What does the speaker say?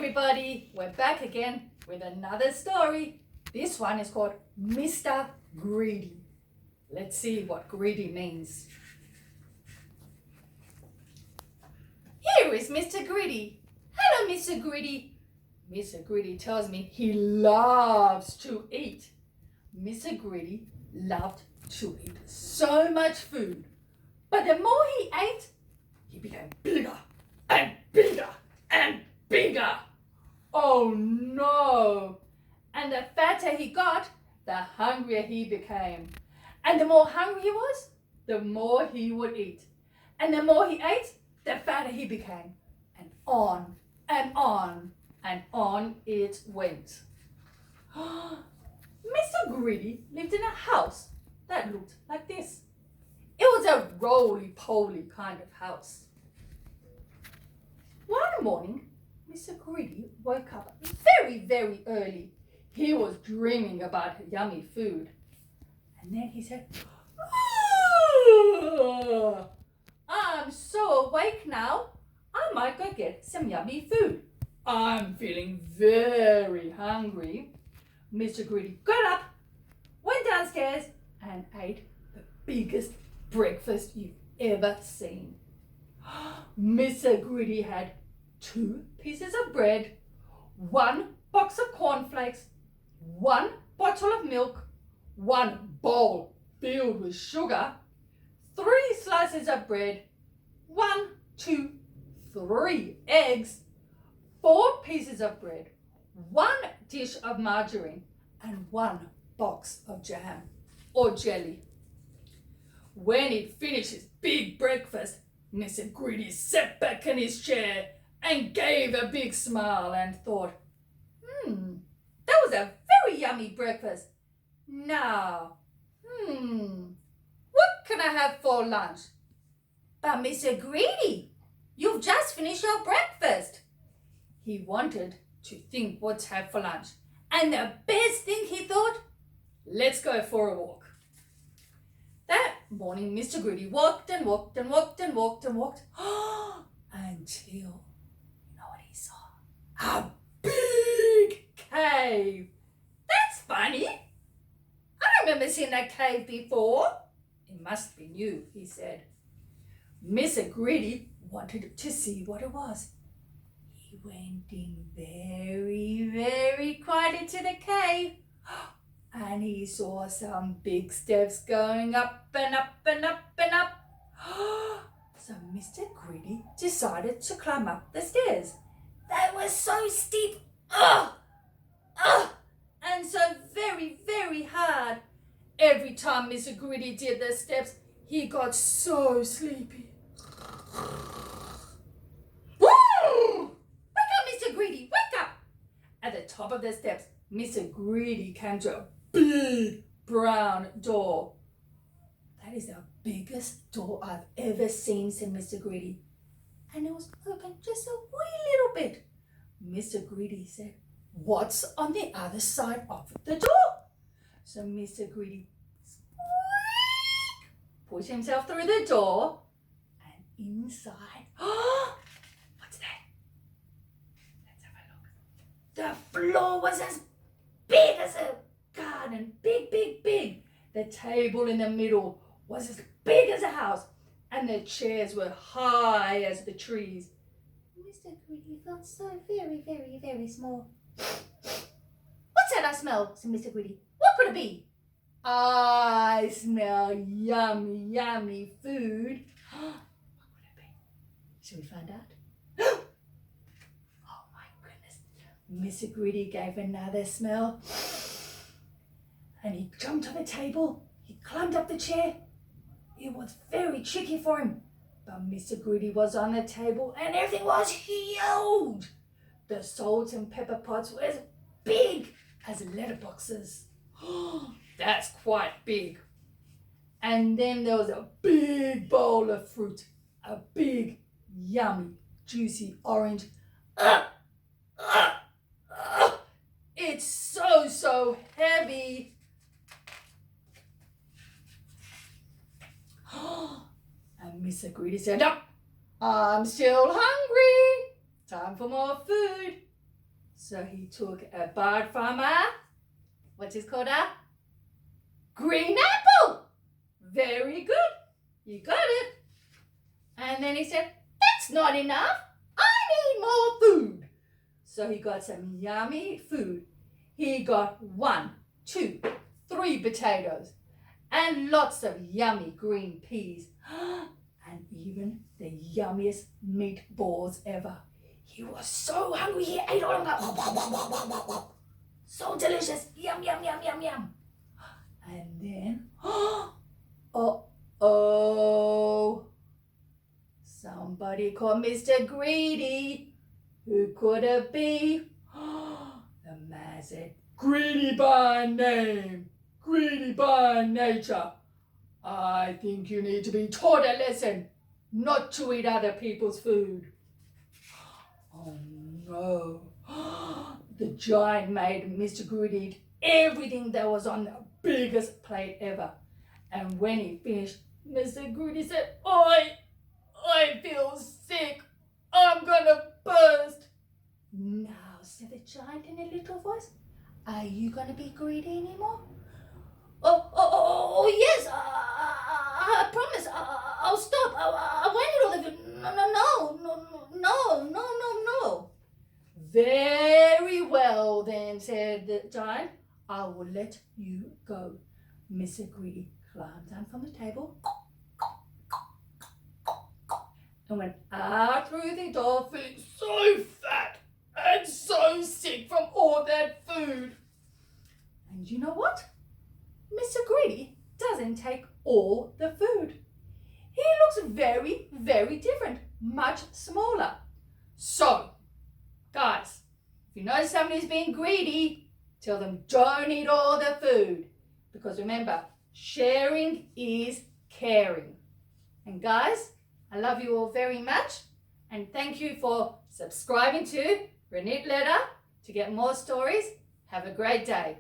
everybody, we're back again with another story. This one is called Mr. Greedy. Let's see what greedy means. Here is Mr. Greedy. Hello, Mr. Greedy. Mr. Greedy tells me he loves to eat. Mr. Greedy loved to eat so much food. But the more he ate, he became bigger and bigger and bigger. Oh no! And the fatter he got, the hungrier he became. And the more hungry he was, the more he would eat. And the more he ate, the fatter he became. And on and on and on it went. Mr. Greedy lived in a house that looked like this. It was a roly-poly kind of house. One morning, Mr. Greedy woke up very, very early. He was dreaming about yummy food. And then he said, I'm so awake now. I might go get some yummy food. I'm feeling very hungry. Mr. Greedy got up, went downstairs, and ate the biggest breakfast you've ever seen. Mr. Greedy had 2 pieces of bread, 1 box of cornflakes, 1 bottle of milk, 1 bowl filled with sugar, 3 slices of bread, 1, 2, 3 eggs, 4 pieces of bread, 1 dish of margarine, and 1 box of jam or jelly. When he'd finished his big breakfast, Mr. Greedy sat back in his chair and gave a big smile and thought, that was a very yummy breakfast. Now, what can I have for lunch? But Mr. Greedy, you've just finished your breakfast. He wanted to think what to have for lunch. And the best thing he thought, let's go for a walk. That morning, Mr. Greedy walked and walked and walked and walked and walked until, you know what he saw? A big cave. That's funny. I don't remember seeing that cave before. It must be new, he said. Mr. Greedy wanted to see what it was. He went in very, very quiet into the cave. And he saw some big steps going up and up and up and up. So Mr. Greedy decided to climb up the stairs. They were so steep. And so very, very hard. Every time Mr. Greedy did the steps, he got so sleepy. Woo! Wake up, Mr. Greedy, wake up! At the top of the steps, Mr. Greedy came to a big brown door. That is the biggest door I've ever seen, said Mr. Greedy. And it was open just a wee little bit. Mr. Greedy said, what's on the other side of the door? So Mr. Greedy pushed himself through the door and inside. What's that? Let's have a look. The floor was as big as a garden. Big, big, big. The table in the middle was as big as a house. And the chairs were high as the trees. Mr. Greedy felt so very, very, very small. What's that I smell? Said Mr. Greedy. What could it be? I smell yummy, yummy food. What could it be? Should we find out? Oh my goodness. Mr. Greedy gave another smell. And he jumped on the table. He climbed up the chair. It was very tricky for him. But Mr. Greedy was on the table and everything was huge. The salt and pepper pots were as big as letterboxes. That's quite big. And then there was a big bowl of fruit. A big, yummy, juicy orange. It's so heavy. And Mr. Greedy said, I'm still hungry. Time for more food. So he took a bird from a, what's it called, a green apple. Very good. You got it. And then he said, that's not enough. I need more food. So he got some yummy food. He got 1, 2, 3 potatoes and lots of yummy green peas and even the yummiest meatballs ever. He was so hungry, he ate all of them. So delicious. Yum, yum, yum, yum, yum. And then, uh-oh. Somebody called Mr. Greedy. Who could it be? The man said, greedy by name, greedy by nature. I think you need to be taught a lesson, not to eat other people's food. Oh no. The giant made Mr. Greedy eat everything that was on the biggest plate ever. And when he finished, Mr. Greedy said, I feel sick. I'm gonna burst. Now, said the giant in a little voice, are you gonna be greedy anymore? Oh yes, I promise. I'll stop. I won't eat all of it. No. Very well then, said the giant. I will let you go. Mr. Greedy climbed down from the table and went out through the door feeling so fat and so sick from all that food. And you know what? Mr. Greedy doesn't take all the food. He looks very, very different, much smaller. So, guys, if you know somebody's being greedy, tell them don't eat all the food. Because remember, sharing is caring. And guys, I love you all very much. And thank you for subscribing to Renette Letter to get more stories. Have a great day.